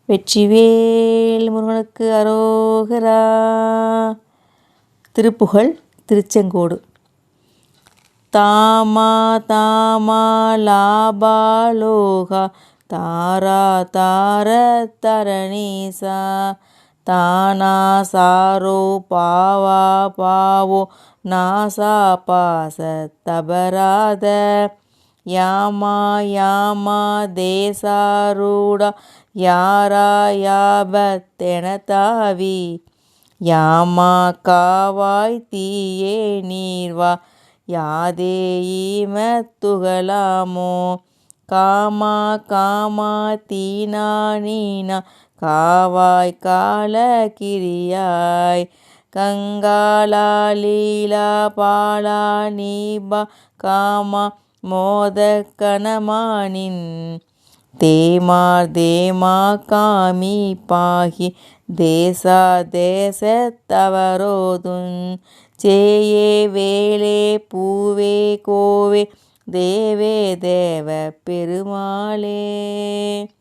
வெற்றிவேல் முருகனுக்கு அரோகரா. திருப்புகழ் திருச்செங்கோடு. தாமா தாமா லாபாலோகா தாரா தார தரணீசா தானா சாரோ பாவா பாவோ நாசா பாச தபராத யாமா யாமா தேசாரூடா யாரா யாபத்தெனதாவி யாமா காவாய் தீயே நீர்வா யாதே ஈமத்துகளாமோ காமா காமா தீனா நீனா காவாய் கால கிரியாய் கங்காலா லீலா பாலா நீபா காமா மோத கணமானின் தேமார் தேமா காமி பாகி தேசா தேசத்தவரோதுன் சேயே வேலே பூவே கோவே தேவே தேவ பெருமாளே.